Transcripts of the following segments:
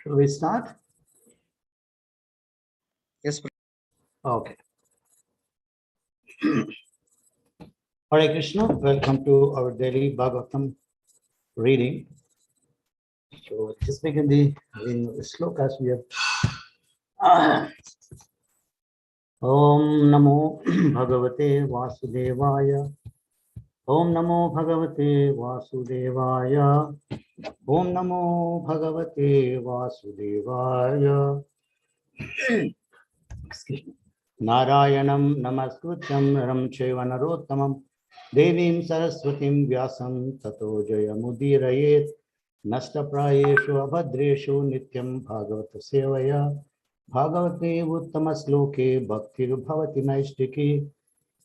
Shall we start? Yes. Okay. Hare Krishna, welcome to our daily Bhagavatam reading. So just begin the reading of the slokas we have. Om Namo Bhagavate Vasudevaya. Om Namo Bhagavate Vasudevaya. Om Namo Bhagavate Vasudevaya. Excuse me. Narayanam Namaskrutyam Naram Chaiva Narottamam Devim Saraswatim Vyasam Tato Jayamudiraye Nasta Prayeshu Abhadreshu Nityam Bhagavata Sevaya Bhagavate Uttama Sloke Bhaktir Bhavati Naistiki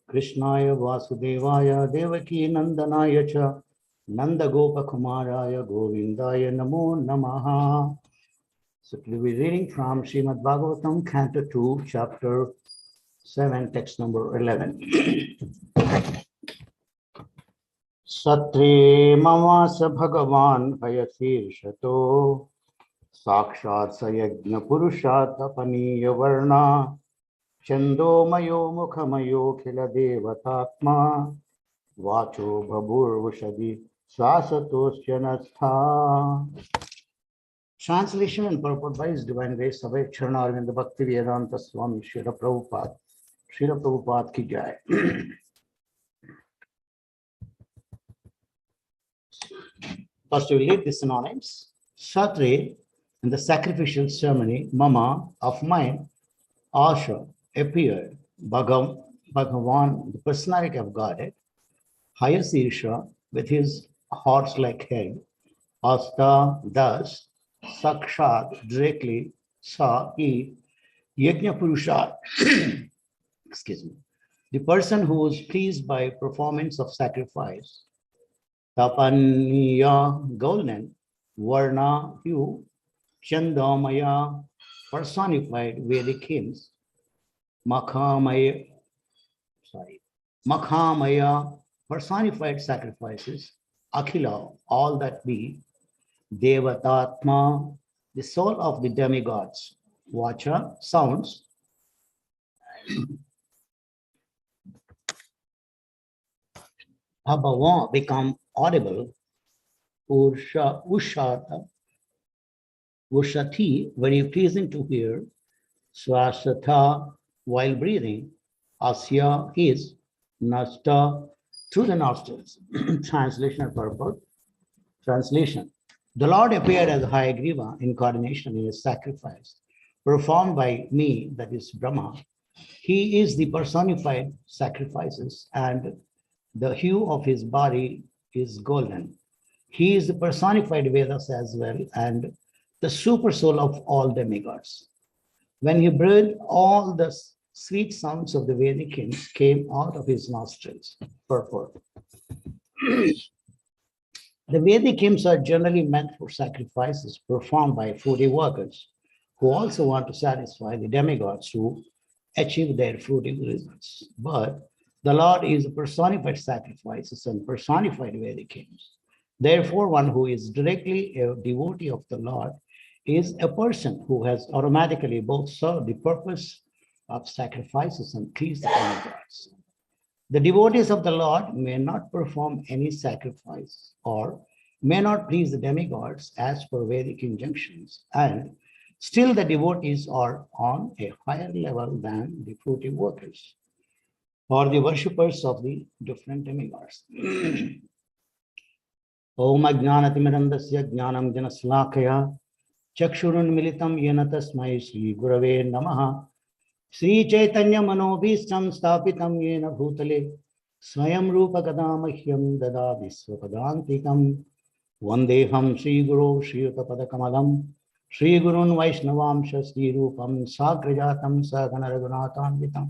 Krishnaya Vasudevaya Devaki Nandanaya Cha Nanda Gopa Kumaraya Govindaya Namo Namaha. So we'll be reading from Srimad Bhagavatam, Canto 2, Chapter 7, text number 11. Satre mamasa bhagavan hayashirshato sakshat sayajna purushat apaniya varna chandomayo mukhamayo khila devatatma vacho bhabur swasatosyanastha. Translation and purport by His Divine Grace Sabhay Charanarvinda Bhakti Vedanta Swami Srila Prabhupada. Srila Prabhupada ki jai. First, we will read the synonyms. Shatri, in the sacrificial ceremony, Mama, of mine, Asha, appeared, Bhagavan, the personality of Godhead, Hayasirsha, with his horse-like head, Asta, thus, Sakshat, directly, Sa, he, Yajna Purusha, excuse me, the person who was pleased by performance of sacrifice, Tapaniya, golden, Varna, hue, Chandamaya, personified Vedic hymns, Makhamaya, personified sacrifices, Akhila, all that be, Devatatma, the soul of the demigods, Vacha, sounds, Abhava, become audible, Ushata, Ushati, very pleasing to hear, Swasatha, while breathing, Asya, his, Nasta, through the nostrils. Translation and purport. Translation. The Lord appeared as Hayagriva incarnation in his sacrifice, performed by me, that is Brahma. He is the personified sacrifices, and the hue of his body is golden. He is the personified Vedas as well, and the super soul of all demigods. When he breathed, all the sweet sounds of the Vedic hymns came out of his nostrils. Purport. The Vedic hymns are generally meant for sacrifices performed by fruity workers who also want to satisfy the demigods who achieve their fruity results. But the Lord is personified sacrifices and personified Vedic hymns. Therefore, one who is directly a devotee of the Lord is a person who has automatically both served the purpose of sacrifices and pleased the demigods. The devotees of the Lord may not perform any sacrifice or may not please the demigods as per Vedic injunctions, and still the devotees are on a higher level than the fruity workers or the worshippers of the different demigods. Om Ajnanatimirandasya Jnanam Janaslakaya Chakshurunmilitam Yena Tasmai Shri Gurave Namaha Sri Chaitanya Manobhistam Stapitam Yena Bhutale Swayam Rupa Kadamahyam Dada Viswapadantikam Vandeham Sri Guru Sri Utapadakamalam Sri Gurun Vaishnavamsha Sri Rupam Sagrajatam Sagana Raghunatanvitam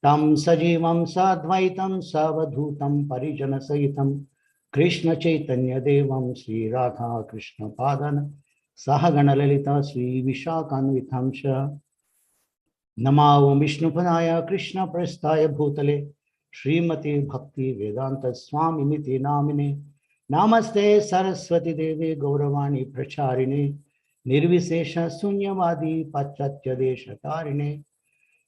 Tam Sajivam Sadvaitam Savadhutam Parijana Sahitam Krishna Chaitanya Devam Sri Radha Krishna Padana Sahagana Lalita Sri Vishakanvitamsha Namo Vishnupadaya Krishna Prasthaya Bhutale Srimati Bhakti Vedanta Swami Niti Namine Namaste Saraswati Devi Gauravani Pracharine Nirvisesha Sunyavadi Pachatya Desha Tarine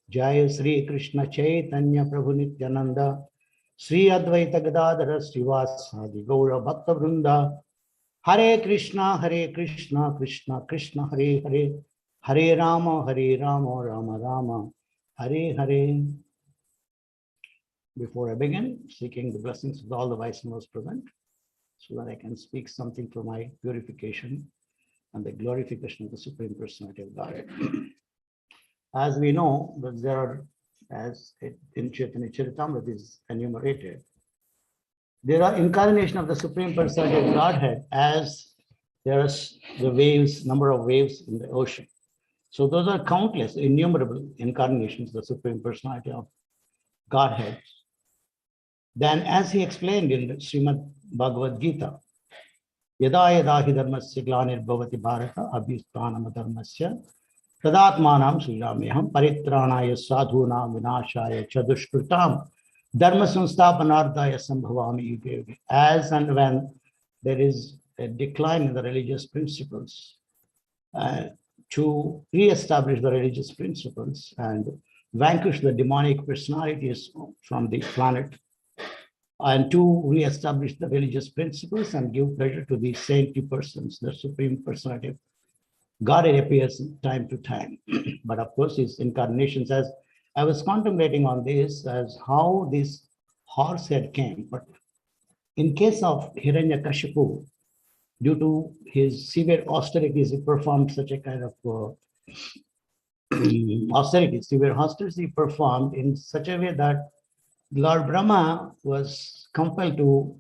Jaya Sri Krishna Chaitanya Prabhu Nityananda Sri Advaita Gadadhara Srivasadi Gaura Bhakta Vrinda Hare Krishna, Krishna Krishna, Hare Hare, Hare Rama, Rama Rama, Hare Hare. Before I begin, seeking the blessings of all the Vaishnavas present, so that I can speak something for my purification and the glorification of the Supreme Personality of Godhead. As we know, that there are, as in Chaitanya Charitamrita is enumerated, there are incarnation of the Supreme Personality of Godhead as there are the waves, number of waves in the ocean. So those are countless, innumerable incarnations of the Supreme Personality of Godhead. Then, as he explained in the Srimad Bhagavad Gita, Yada yada hi dharmasya glanir bharata abhisthanam dharmasya tadatmanam sriramyaham paritranaya sadhunam vinashaya chadushkritam dharma sansthapanardaya sambhavami yuge yuge. As and when there is a decline in the religious principles, to re-establish the religious principles and vanquish the demonic personalities from the planet, and to re-establish the religious principles and give pleasure to the saintly persons, the Supreme Personality of Godhead appears time to time. But of course, his incarnations, as I was contemplating on this, as how this horse head came. But in case of Hiranyakashipu, due to his severe austerities, he performed such a kind of severe austerity performed in such a way that Lord Brahma was compelled to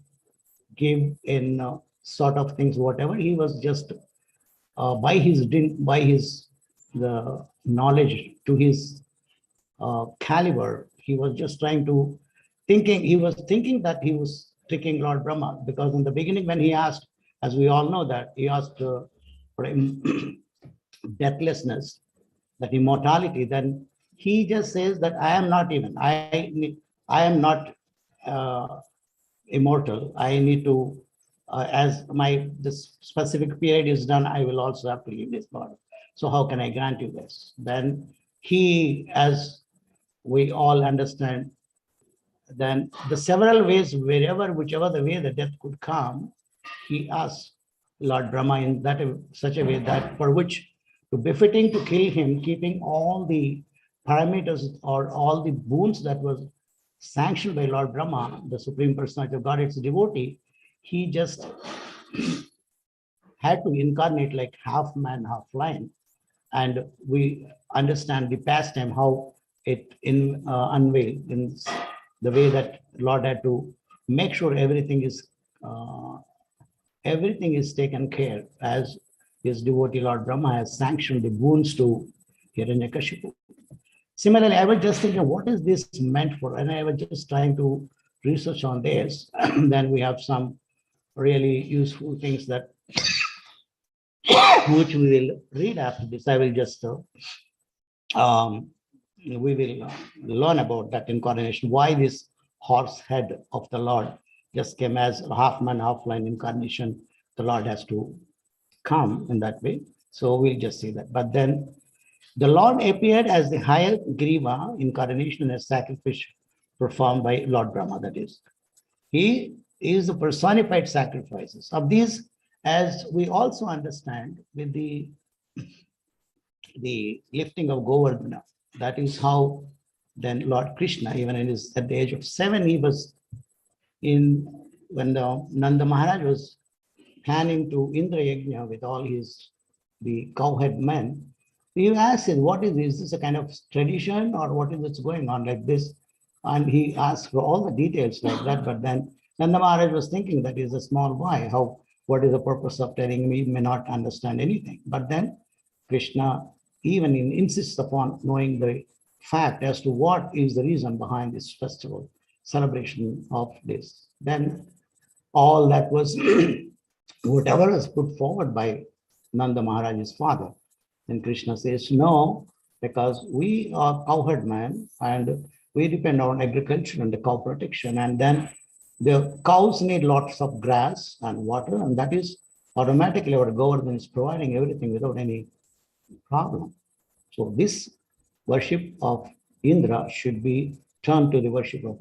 give in sort of things, whatever. He was just by the knowledge to his caliber, he was just trying to he was thinking that he was tricking Lord Brahma, because in the beginning when he asked, as we all know, that he asked for deathlessness, that immortality, then he just says that I am not even, I am not immortal. I need to, as this specific period is done, I will also have to leave this body. So how can I grant you this? Then he, as we all understand, then the several ways, whichever the way the death could come, he asked Lord Brahma in such a way that for which to befitting to kill him, keeping all the parameters or all the boons that was sanctioned by Lord Brahma, the Supreme Personality of Godhead's devotee, he just had to incarnate like half man, half lion. And we understand the pastime, how it unveiled in the way that Lord had to make sure everything is taken care, as his devotee Lord Brahma has sanctioned the boons to Hiranyakashipu. Similarly, I was just thinking, what is this meant for? And I was just trying to research on this. Then we have some really useful things that which we will read after this. I will just we will learn about that incarnation, why this horse head of the Lord just came as a half man, half lion incarnation. The Lord has to come in that way. So we'll just see that. But then the Lord appeared as the higher Griva incarnation as sacrifice performed by Lord Brahma. That is, he is the personified sacrifices of these, as we also understand with the lifting of Govardhana. That is how then Lord Krishna, even at the age of 7, he was when the Nanda Maharaj was planning to Indra Yajna with all the cowhead men. We asked him, what is this? Is this a kind of tradition, or what is this going on like this? And he asked for all the details like that. But then Nanda Maharaj was thinking that he's a small boy. What is the purpose of telling me? He may not understand anything. But then Krishna even insists upon knowing the fact as to what is the reason behind this festival celebration of this. Then all that was whatever was put forward by Nanda Maharaj's father. And Krishna says, no, because we are cowherd man and we depend on agriculture and the cow protection. And then the cows need lots of grass and water, and that is automatically our government is providing everything without any problem. So this worship of Indra should be turned to the worship of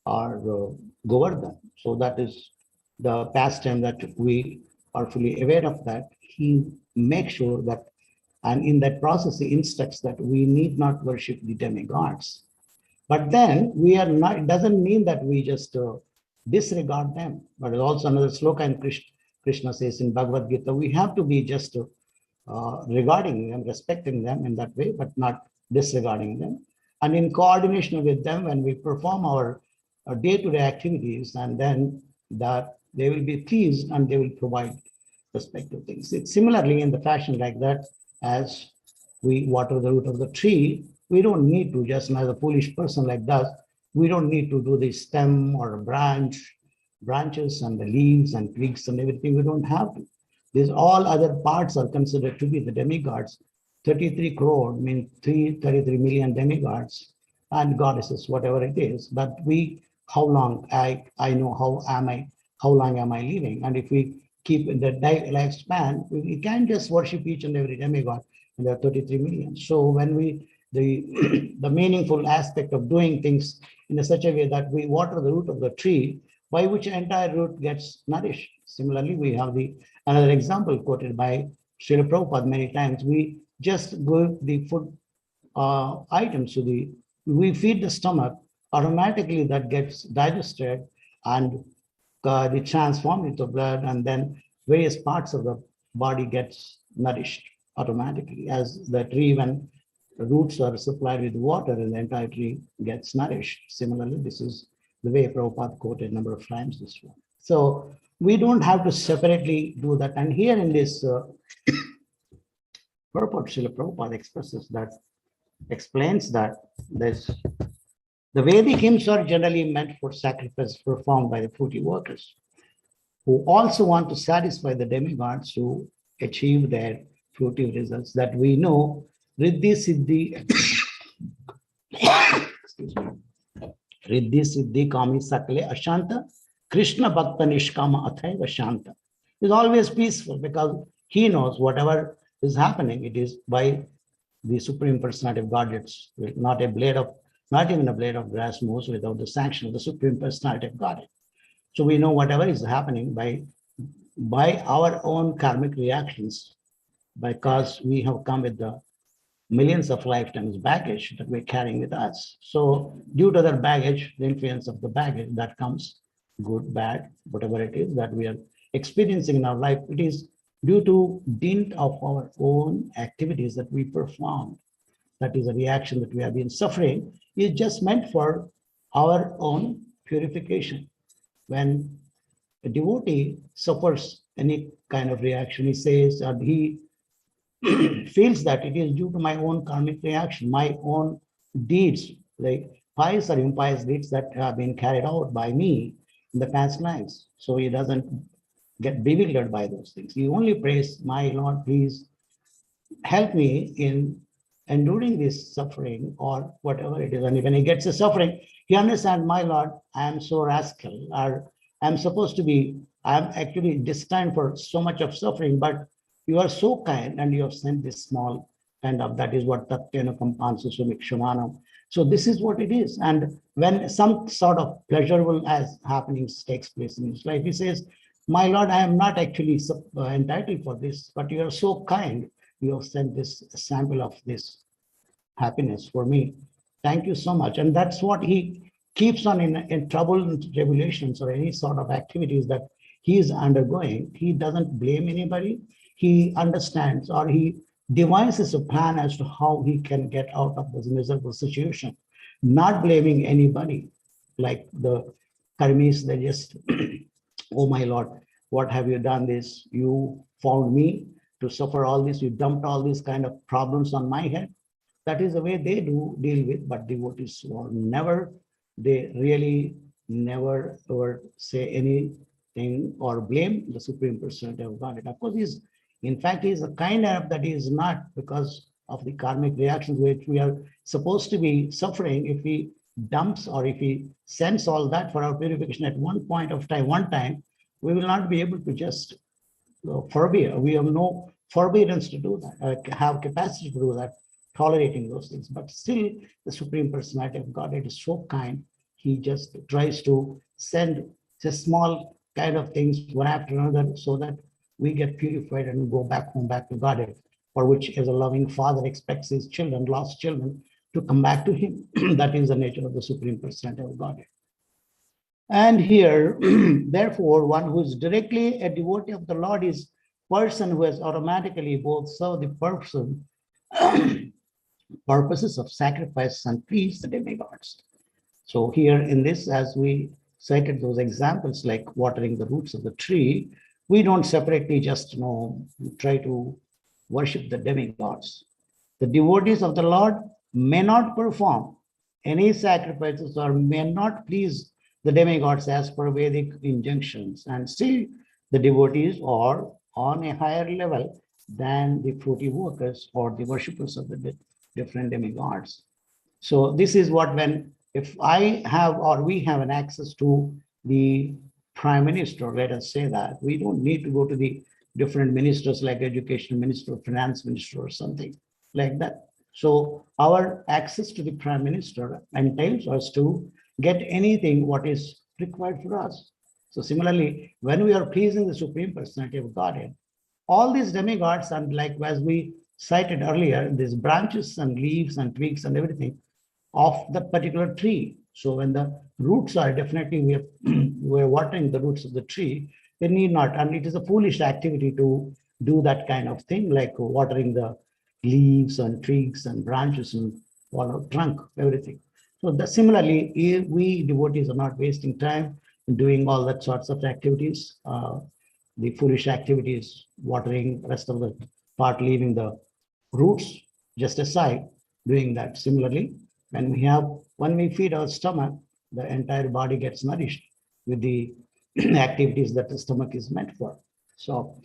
our Govardhan. So that is the pastime that we are fully aware of that. He makes sure that, and in that process, he instructs that we need not worship the demigods. But then we are not, it doesn't mean that we just disregard them. But also another sloka in Krishna says in Bhagavad Gita, we have to be just regarding them, respecting them in that way, but not disregarding them. And in coordination with them, when we perform our day-to-day activities, and then that they will be pleased and they will provide respective things. It's similarly in the fashion like that, as we water the root of the tree, we don't need to, just as a foolish person like that, we don't need to do the stem or branches and the leaves and twigs and everything. We don't have to. These all other parts are considered to be the demigods. 33 crore means 33 million demigods and goddesses, whatever it is. But we, how long I know how long am I living? And if we keep in the lifespan, we can't just worship each and every demigod, and there are 33 million. So when the meaningful aspect of doing things in such a way that we water the root of the tree, by which entire root gets nourished. Similarly, we have another example quoted by Srila Prabhupada many times. We just give the food items to we feed the stomach, automatically that gets digested and they transform into blood, and then various parts of the body gets nourished automatically. As the tree, when the roots are supplied with water, and the entire tree gets nourished. Similarly, this is the way Prabhupada quoted a number of times this one. So we don't have to separately do that. And here in this purport, Srila Prabhupada explains that the Vedic hymns are generally meant for sacrifice performed by the fruity workers, who also want to satisfy the demigods to achieve their fruitive results that we know. Riddhi Siddhi, Riddhi Siddhi Kami Sakle Ashanta, Krishna Bhakta Nishkama Athaiva Shanta. Is always peaceful because he knows whatever is happening, it is by the Supreme Personality of Godhead. Not even a blade of grass moves without the sanction of the Supreme Personality of Godhead. So we know whatever is happening by our own karmic reactions, because we have come with the millions of lifetimes baggage that we're carrying with us. So due to that baggage, the influence of the baggage that comes, good, bad, whatever it is that we are experiencing in our life, it is due to dint of our own activities that we perform. That is a reaction that we have been suffering, is just meant for our own purification. When a devotee suffers any kind of reaction, he says, or he feels that it is due to my own karmic reaction, my own deeds, like pious or impious deeds that have been carried out by me in the past lives. So he doesn't get bewildered by those things. He only prays, my Lord, please help me in enduring this suffering or whatever it is. And when he gets the suffering, he understands, my Lord, I am so rascal, or I'm actually destined for so much of suffering, but you are so kind and you have sent this small kind of, that is what Tatyana Kampansu Sumikshamanam. So this is what it is. And when some sort of pleasurable as happenings takes place in his life, he says, my Lord, I am not actually entitled for this, but you are so kind. You have sent this sample of this happiness for me. Thank you so much. And that's what he keeps on in trouble and tribulations or any sort of activities that he is undergoing. He doesn't blame anybody. He understands, or he devises a plan as to how he can get out of this miserable situation, not blaming anybody. Like the karmis, they just, oh my Lord, what have you done this? You found me to suffer all this. You dumped all these kind of problems on my head. That is the way they do deal with, but devotees never, they really never ever say anything or blame the Supreme Personality of Godhead. Of course, in fact, he's a kind of that he is not, because of the karmic reactions which we are supposed to be suffering. If he dumps or if he sends all that for our purification at one point of time, we will not be able to just forbid. We have no forbearance to do that, have capacity to do that, tolerating those things. But still, the Supreme Personality of Godhead is so kind. He just tries to send just small kind of things one after another so that we get purified and go back home, back to Godhead, for which as a loving father expects his children, lost children, to come back to him. That is the nature of the Supreme Personality of Godhead. And here, therefore, one who is directly a devotee of the Lord is person who has automatically both served the purposes of sacrifice and please the demigods. So here in this, as we cited those examples like watering the roots of the tree, we don't separately just try to worship the demigods. The devotees of the Lord may not perform any sacrifices or may not please the demigods as per Vedic injunctions, and still the devotees are on a higher level than the fruity workers or the worshippers of the different demigods. So this is what, when if I have or we have an access to the prime minister, let us say that, we don't need to go to the different ministers like education minister, finance minister, or something like that. So our access to the prime minister entails us to get anything what is required for us. So similarly, when we are pleasing the Supreme Personality of Godhead, all these demigods, and like as we cited earlier, these branches and leaves and twigs and everything of that particular tree. So when the roots are, definitely we're watering the roots of the tree, they need not, and it is a foolish activity to do that kind of thing, like watering the leaves and twigs and branches and trunk, everything. So similarly, if we devotees are not wasting time in doing all that sorts of activities, the foolish activities, watering, rest of the part, leaving the roots just aside, doing that. Similarly, when we feed our stomach, the entire body gets nourished with the activities that the stomach is meant for. So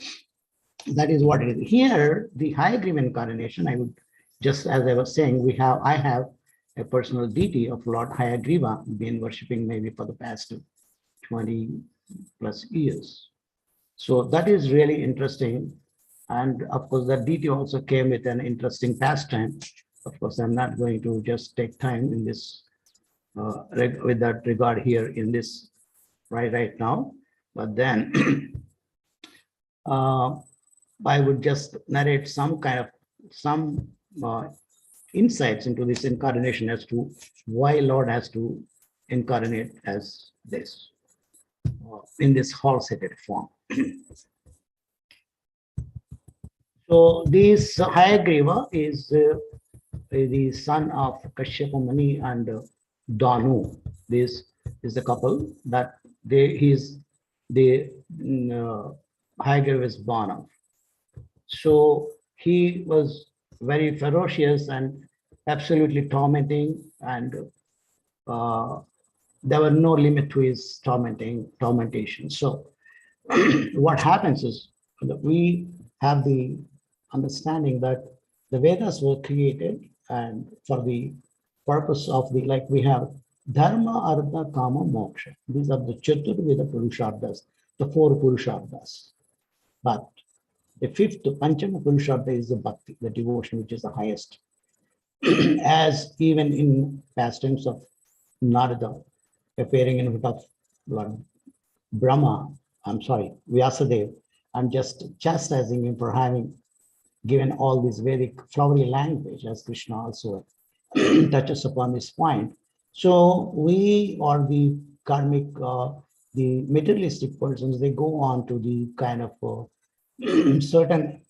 that is what it is. Here, the Hayagriva incarnation, I would just, as I was saying, I have a personal deity of Lord Hayagriva, been worshipping maybe for the past 20 plus years. So that is really interesting. And of course, that deity also came with an interesting pastime. Of course, I'm not going to just take time in this with that regard here in this right now. But then I would just narrate some insights into this incarnation as to why Lord has to incarnate as this in this horse-headed form. So this Hayagriva is the son of Kashyapa Muni and Danu. This is the couple that Hayagriva is born of. So he was very ferocious and absolutely tormenting, and there were no limit to his tormentation. So what happens is that we have the understanding that the Vedas were created and for the purpose of like we have Dharma, Artha, Kama, Moksha. These are the Chaturveda Purusharthas, the four Purusharthas. But the fifth, Panchama Purushartha, is the Bhakti, the devotion, which is the highest. As even in pastimes of Narada, appearing in front of Lord Vyasadeva, and just chastising him for having given all this Vedic flowery language, as Krishna also touches upon this point. So we are the karmic, the materialistic persons, they go on to the kind of certain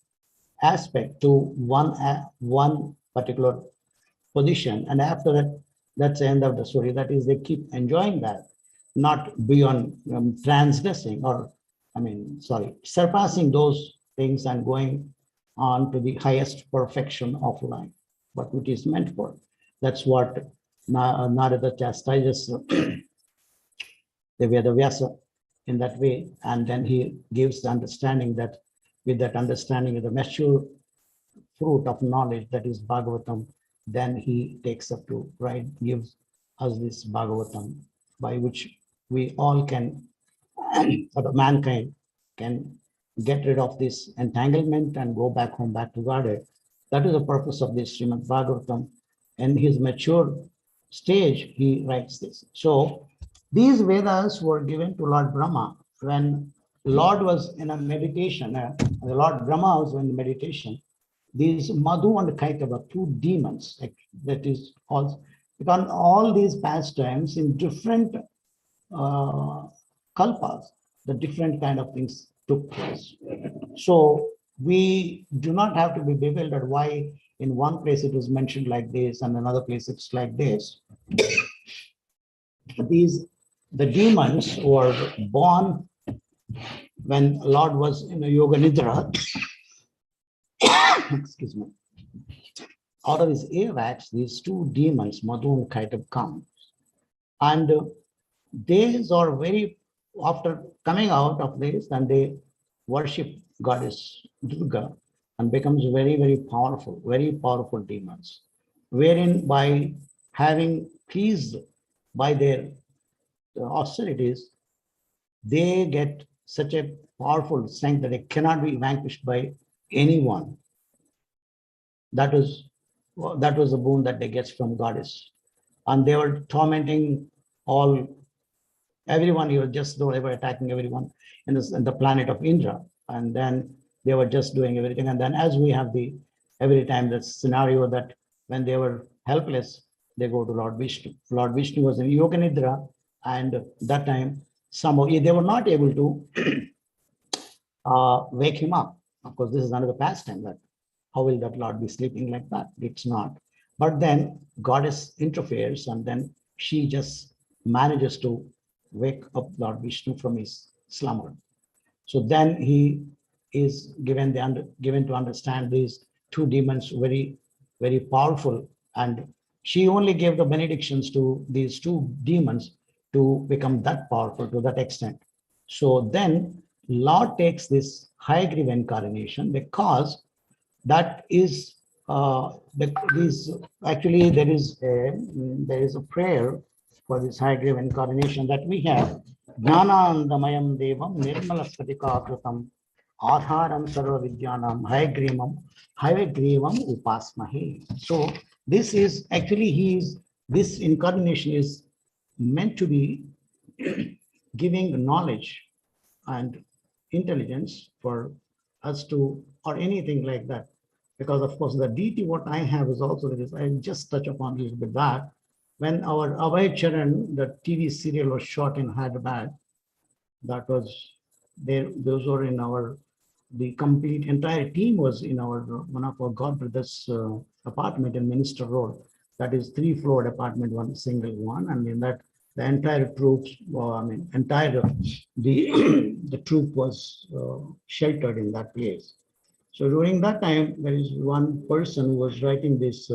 aspect to one particular position, and after that, that's the end of the story. That is, they keep enjoying that, not beyond transgressing or surpassing those things and going on to the highest perfection of life, what it is meant for. That's what Narada chastises the Vyasa in that way, and then he gives the understanding that with that understanding of the mature fruit of knowledge, that is Bhagavatam, then he takes up to gives us this Bhagavatam, by which we all can, or the mankind can get rid of this entanglement and go back home, back to Godhead. That is the purpose of this Srimad Bhagavatam. In his mature stage, he writes this. So these Vedas were given to Lord Brahma when Lord was in a meditation. The Lord Brahma was in meditation. These Madhu and Kaitava, two demons, that is also, because all these pastimes in different kalpas, the different kind of things took place. So we do not have to be bewildered why in one place it is mentioned like this and another place it's like this. These, the demons were born when Lord was in a yoga nidra. Excuse me. Out of his earwax, these two demons, Madhu and Kaitab, come. And these are very, after coming out of this, and they worship goddess Durga and becomes very powerful demons, wherein by having pleased by their austerities, they get such a powerful strength that they cannot be vanquished by anyone. That was the boon that they get from goddess. And they were tormenting everyone. They were attacking everyone in the planet of Indra. And then they were just doing everything. And then as we have every time the scenario that when they were helpless, they go to Lord Vishnu. Lord Vishnu was in Yoga Nidra, and that time they were not able to wake him up. Of course, this is another pastime, that how will that Lord be sleeping like that? It's not. But then goddess interferes, and then she just manages to wake up Lord Vishnu from his slumber. So then he is given to understand these two demons very powerful, and she only gave the benedictions to these two demons to become that powerful to that extent. So then Lord takes this Hayagriva incarnation, because that is actually there is a prayer for this Hayagriva incarnation that we have. Jnanandamayam devam nirmala spatikakritam adharam sarva vidyanam hayagrivam upasmahe. So this is actually this incarnation is meant to be giving knowledge and intelligence for us to, or anything like that. Because of course the deity what I have is also this. I just touch upon a little bit that when our Abhay Charan, the TV serial was shot in Hyderabad, that was there. Those were in the complete entire team was in one of our God brothers' apartment in Minister Road. That is 3-floor apartment, one single one, and in that the entire troops, the troop was sheltered in that place. So during that time, there is one person who was writing this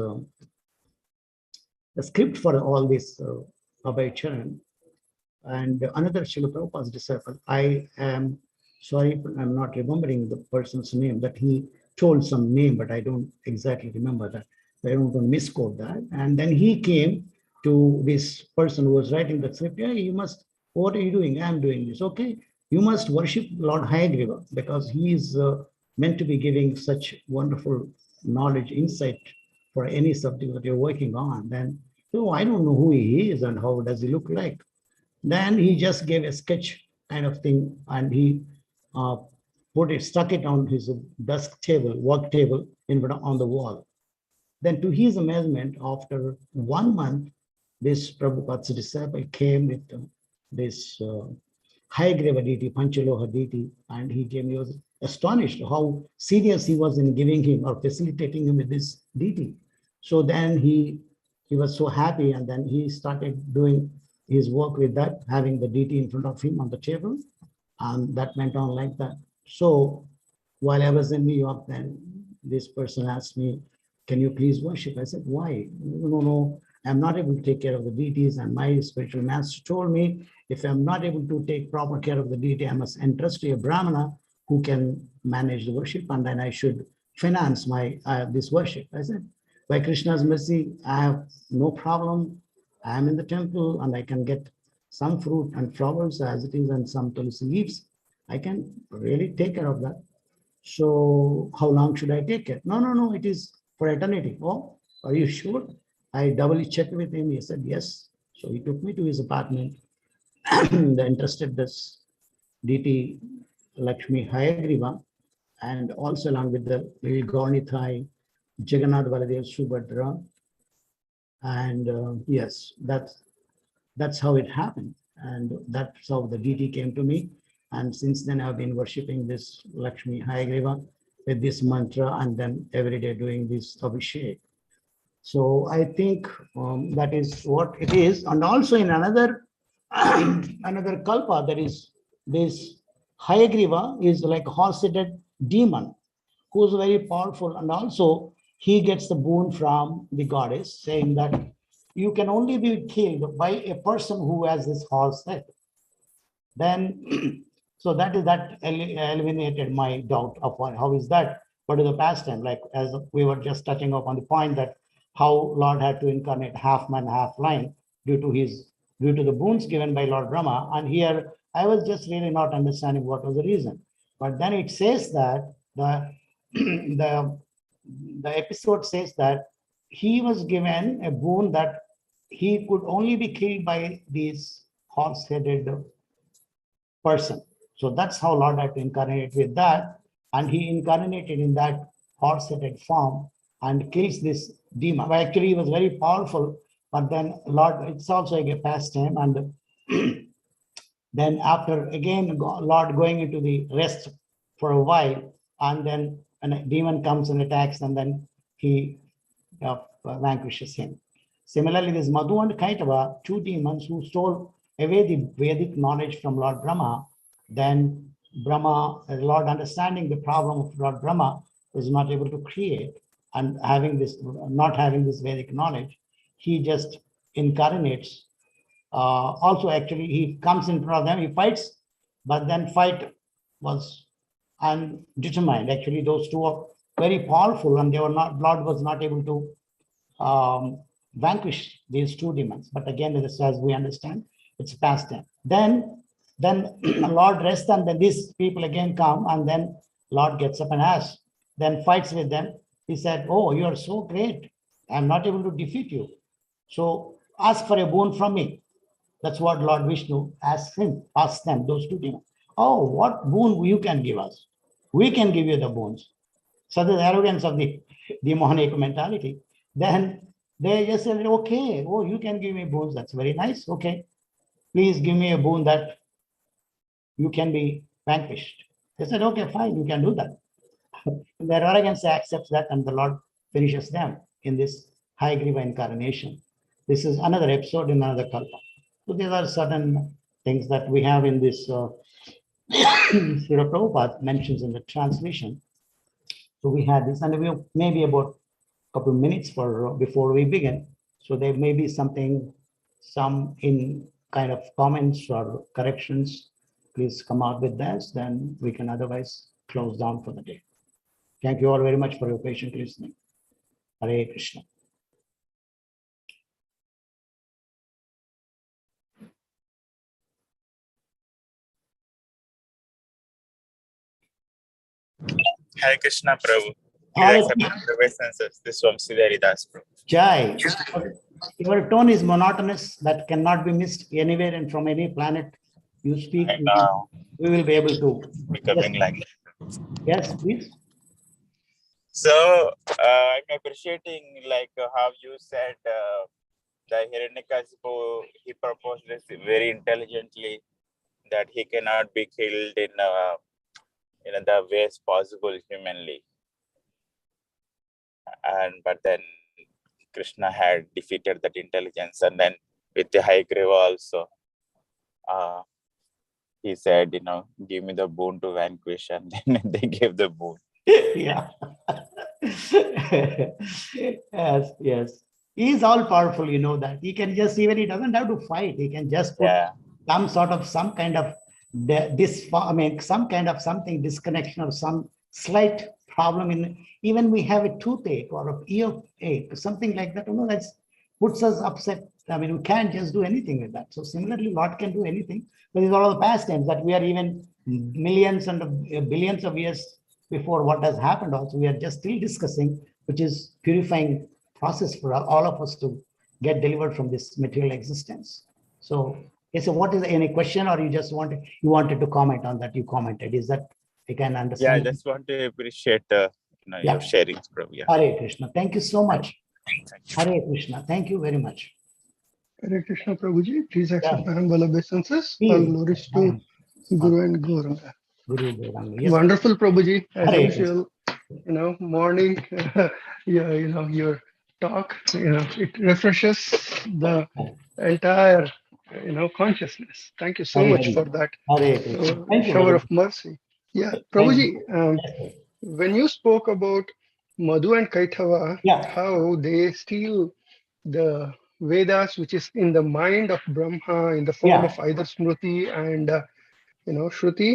the script for all this Abhay Charan, and another Srila Prabhupada's disciple. I am sorry, I'm not remembering the person's name, that he told some name, but I don't exactly remember that. I don't want to misquote that. And then he came to this person who was writing the script. Yeah, you must, what are you doing? I'm doing this. Okay, you must worship Lord Hayagriva, because he is meant to be giving such wonderful knowledge, insight for any subject that you're working on. Then, so I don't know who he is and how does he look like. Then he just gave a sketch kind of thing, and he stuck it on his desk table, work table, on the wall. Then to his amazement, after 1 month, this Prabhupada's disciple came with this Hayagriva deity, Panchaloha deity, and he was astonished how serious he was in giving him or facilitating him with this deity. So then he was so happy, and then he started doing his work with that, having the deity in front of him on the table, and that went on like that. So while I was in New York, then this person asked me, can you please worship? I said, why? No, I'm not able to take care of the deities, and my spiritual master told me, if I'm not able to take proper care of the deity, I must entrust to a Brahmana who can manage the worship, and then I should finance this worship. I said, by Krishna's mercy, I have no problem. I am in the temple and I can get some fruit and flowers as it is and some tulsi leaves, I can really take care of that. So how long should I take it? No, no, no, it is for eternity. Oh, are you sure? I doubly checked with him. He said, yes. So he took me to his apartment. The interested this DT Lakshmi Hayagriva, and also along with the little Gaunithai, Jagannath Baladev Subhadra. And yes, that's how it happened. And that's how the deity came to me. And since then, I've been worshipping this Lakshmi Hayagriva with this mantra, and then every day doing this Abhishek. So I think that is what it is. And also in another another kalpa, there is this Hayagriva is like a horse-headed demon who's very powerful, and also he gets the boon from the goddess saying that you can only be killed by a person who has this horse head. Then so that eliminated my doubt of how is that, what is the pastime, like as we were just touching up on the point that how Lord had to incarnate half man half lion due to the boons given by Lord Brahma. And here I was just really not understanding what was the reason, but then it says that the the episode says that he was given a boon that he could only be killed by these horse-headed person. So that's how Lord had to incarnate with that. And he incarnated in that horse-headed form and kills this demon. Well, actually, he was very powerful, but then Lord, it's also a pastime. And then after again, Lord going into the rest for a while, and then a demon comes and attacks, and then he vanquishes him. Similarly, this Madhu and Kaitava, two demons who stole away the Vedic knowledge from Lord Brahma. Then Brahma, Lord understanding the problem of Lord Brahma, was not able to create, and not having this Vedic knowledge, he just incarnates. Also, actually, he comes in front of them, he fights, but then fight was undetermined. Actually, those two are very powerful, and Lord was not able to vanquish these two demons. But again, as we understand, it's past tense. Then Lord rests, and then these people again come, and then Lord gets up and asks, then fights with them. He said, oh, you are so great. I'm not able to defeat you. So ask for a boon from me. That's what Lord Vishnu asked them, those two demons. Oh, what boon you can give us? We can give you the boons. So the arrogance of the demonic mentality. Then they just said, okay, oh, you can give me boons. That's very nice. Okay, please give me a boon that you can be vanquished. They said, okay, fine, you can do that. Their arrogance accepts that, and the Lord finishes them in this Hayagriva incarnation. This is another episode in another kalpa. So these are certain things that we have in this Srila Prabhupada mentions in the translation. So we had this, and we maybe about a couple of minutes before we begin. So there may be some in kind of comments or corrections. Please come out with this, then we can otherwise close down for the day. Thank you all very much for your patient listening. Hare Krishna. Hare Krishna, Prabhu. Please accept the obeisances. This from Sridhari Das, Prabhu. Jai. Your tone is monotonous, that cannot be missed anywhere and from any planet you speak. We will be able to. Becoming like that. Yes, please. So I'm appreciating how you said the Hiranyakasipu, he proposed this very intelligently, that he cannot be killed in the ways possible humanly. But then Krishna had defeated that intelligence, and then with the Hayagriva also, he said, give me the boon to vanquish, and then they gave the boon. Yeah. Yes. He is all powerful, that. He can just, even he doesn't have to fight. He can just put some kind of something disconnection or some slight problem in, even we have a toothache or a earache, something like that, that puts us upset. We can't just do anything with that. So similarly, Lord can do anything, but it's all of the pastimes that we are even millions and billions of years before what has happened also. We are just still discussing, which is purifying process for all of us to get delivered from this material existence. So, yes, so what is any question, or you wanted to comment on that? You commented. Is that I can Yeah, I understand? just want to appreciate Yeah. your sharings, Prabhu. Yeah. Hare Krishna. Thank you so much. Thank you. Hare Krishna. Thank you very much. Hare Krishna Prabhuji, please accept Yeah. my humble obeisances. All Please. glories to Guru and Gauranga. Guru Gauranga. Yes. Wonderful Prabhuji, as Hare usual. Morning, your talk, it refreshes the entire, consciousness. Thank you so Hare much Hare. for that Hare Krishna. Thank you shower very of mercy. Yeah, much. Prabhuji, Yes, sir. when you spoke about Madhu and Kaithava, Yeah. how they steal the Vedas, which is in the mind of Brahma in the form Yeah. of either Smriti and Shruti,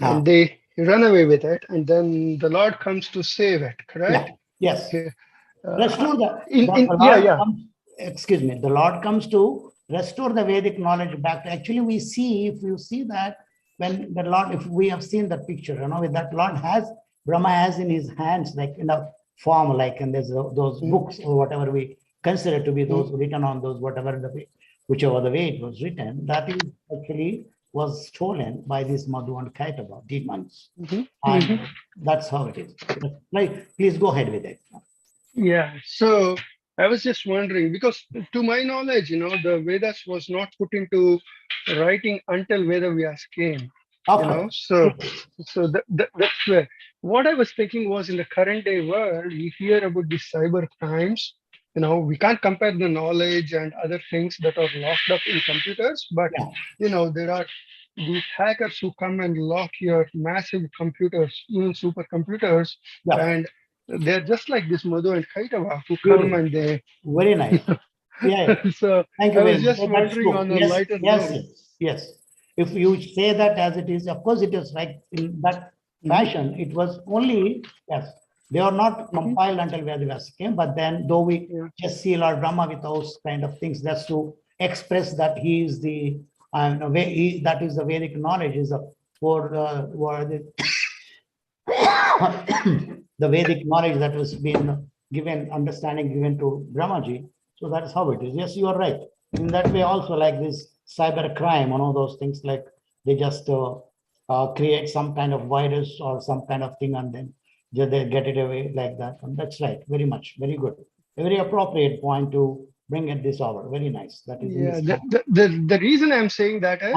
Ah. and they run away with it, and then the Lord comes to save it. Correct? Yeah. Yes. Uh, Restore in the yeah, Lord yeah. comes, excuse me, the Lord comes to restore the Vedic knowledge back. Actually, we see, if you see that, when the Lord, if we have seen that picture, with that Lord has, Brahma has in his hands, like in a form, like, and there's those books or whatever we consider to be those written on those, whatever the way, whichever the way it was written, that is actually was stolen by these Madhu and Kaitava demons. And that's how it is. Like, please go ahead with it. Yeah. So I was just wondering, because to my knowledge, the Vedas was not put into writing until Veda Vyas came. Okay. So that's where what I was thinking was, in the current day world, we hear about these cyber crimes. We can't compare the knowledge and other things that are locked up in computers, but there are these hackers who come and lock your massive computers, even supercomputers, and they're just like this Madhu and Kaitava who come and they. Very nice. Yeah. So Thank you I very was much. just That's wondering true. on a Yes, lighter yes, note. yes, yes. If you say that as it is, of course it is like in that fashion. It was only, yes, they are not compiled until Vedas came, but then though we just see Lord Brahma with those kind of things, that's to express that he is the that is the Vedic knowledge is for the Vedic knowledge that was being given, understanding given to Brahmaji. So that is how it is. Yes, you are right. In that way, also like this cyber crime, one of those things, like they just create some kind of virus or some kind of thing, and then they get it away like that. And that's right. Very much, very good. A very appropriate point to bring at this hour. Very nice. That is The reason I'm saying that is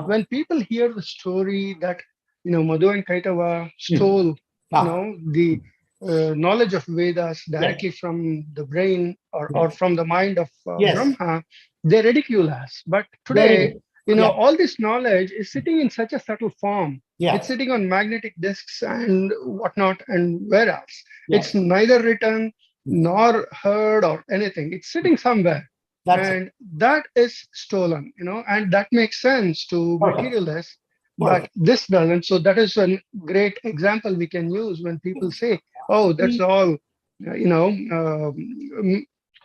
when people hear the story that Madhu and Kaitava stole the knowledge of Vedas directly from the brain or from the mind of Brahma, they ridicule us. But today, all this knowledge is sitting in such a subtle form. It's sitting on magnetic discs and whatnot, and where else? It's neither written nor heard or anything. It's sitting somewhere. And that is stolen, and that makes sense to materialists, but this doesn't. So that is a great example we can use when people say, oh, that's all,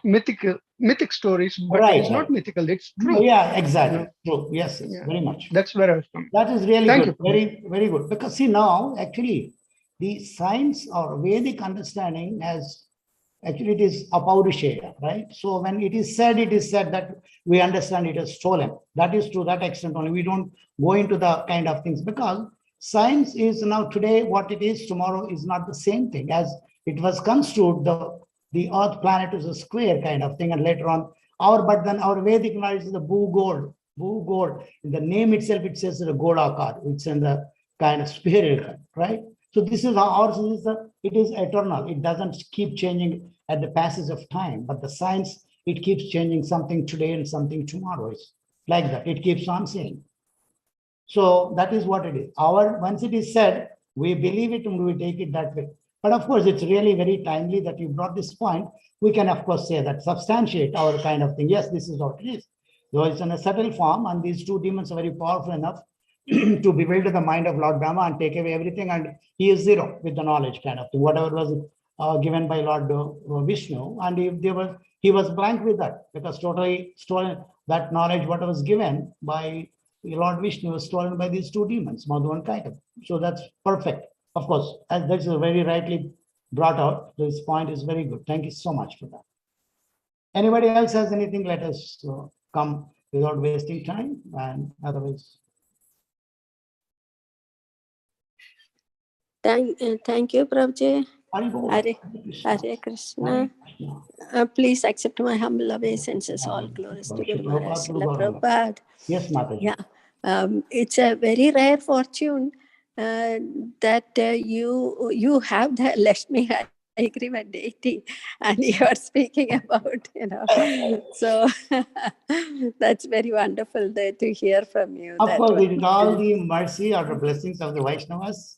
mythic stories, but it is not mythical, it's true. Yeah, exactly. True. Yes, very much. That's where I was coming. That is really Thank good. you. Very, very good. Because see now, actually, the science or Vedic understanding has actually it is apaurisheya, right? So when it is said that we understand it is stolen. That is to that extent only. We don't go into the kind of things because science is now today what it is, tomorrow is not the same thing. As it was construed, the Earth planet is a square kind of thing, and later on but then our Vedic knowledge is the Bhu gold. In the name itself, it says the Godakar. It's in the kind of spherical, right? So this is how ours is. It is eternal. It doesn't keep changing at the passage of time. But the science, it keeps changing something today and something tomorrow. It's like that. It keeps on saying. So that is what it is. Once it is said, we believe it and we take it that way. But of course, it's really very timely that you brought this point. We can, of course, say that substantiate our kind of thing. Yes, this is what it is. Though it's in a subtle form, and these two demons are very powerful enough to bewilder the mind of Lord Brahma and take away everything, and he is zero with the knowledge kind of thing, whatever was given by Lord Vishnu, and he was blank with that because totally stolen that knowledge, what was given by Lord Vishnu was stolen by these two demons, Madhu and Kaitava. So that's perfect. Of course, as that's very rightly brought out. This point is very good. Thank you so much for that. Anybody else has anything? Let us come without wasting time, and otherwise. Thank you, Prabhuji. Hare Krishna. Please accept my humble obeisances. All glories to Guru Maharaj, Srila Prabhupada. Yes, Mataji. Yeah, it's a very rare fortune that you have the Lakshmi agreement deity, and you are speaking about, so that's very wonderful to hear from you. Of course, it is all the mercy or the blessings of the Vaishnavas,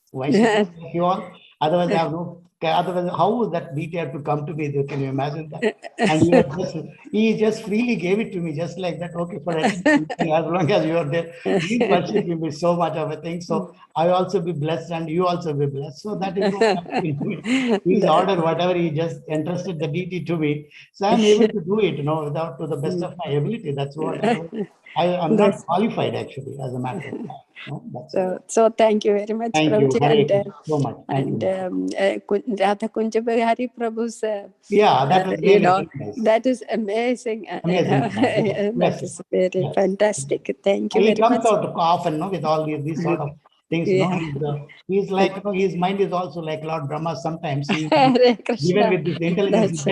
you all. Otherwise, I have no. Otherwise, how would that deity have to come to me? Can you imagine that? And he just freely gave it to me, just like that. Okay, for as long as you are there, please worship him with so much of a thing. So I also be blessed, and you also be blessed. So that is what his order, whatever he just entrusted the deity to me. So I'm able to do it, without to the best of my ability. That's what I'm not qualified actually, as a matter of fact. So thank you very much, thank you. Prabhuji, And so much. Thank you. Radha Kunja Bihari Prabhu's, that was really nice. that is amazing. Amazing. That is very fantastic. Thank you and very he comes much. out often, with all these sort of things. He's like, his mind is also like Lord Brahma. Sometimes he given with this intelligence.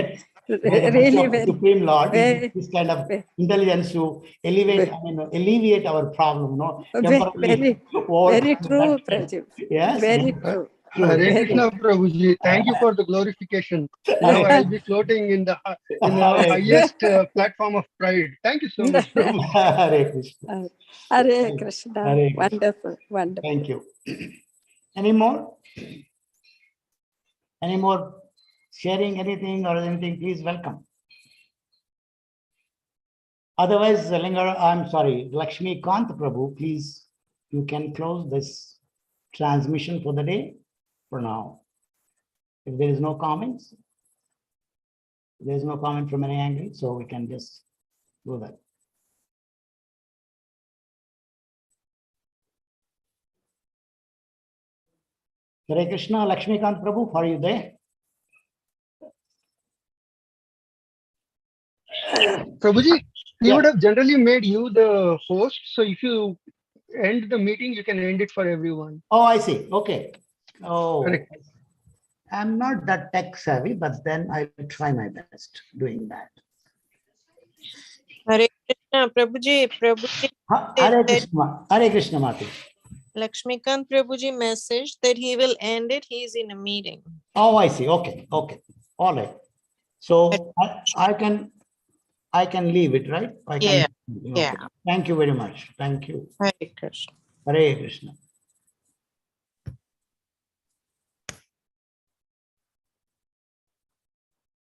Really very Supreme Lord, this kind of intelligence to alleviate our problem, very true, Prabhuji. Yes, very true. Hare Krishna, Prabhuji. Thank you for the glorification. Now I'll be floating in the highest platform of pride. Thank you so much, Prabhu. Hare Krishna. Hare Krishna. Hare Krishna. Wonderful, wonderful. Thank you. Any more? Any more sharing anything or anything? Please welcome. Otherwise, I'm sorry, Lakshmi Kant Prabhu, please, you can close this transmission for the day for now. If there is no comments, there is no comment from any angle, so we can just do that. Hare Krishna, Lakshmi Kant Prabhu, are you there? Prabhuji, we would have generally made you the host. So if you end the meeting, you can end it for everyone. Oh, I see. Okay. Oh, Correct. I'm not that tech savvy, but then I'll try my best doing that. Hare Krishna, Prabhuji. Hare Krishna, Mati. Lakshmikant Prabhuji message that he will end it. He is in a meeting. Oh, I see. Okay. Okay. All right. So I can leave it, right? Yeah. Okay. Thank you very much. Thank you. Hare Krishna. Hare Krishna.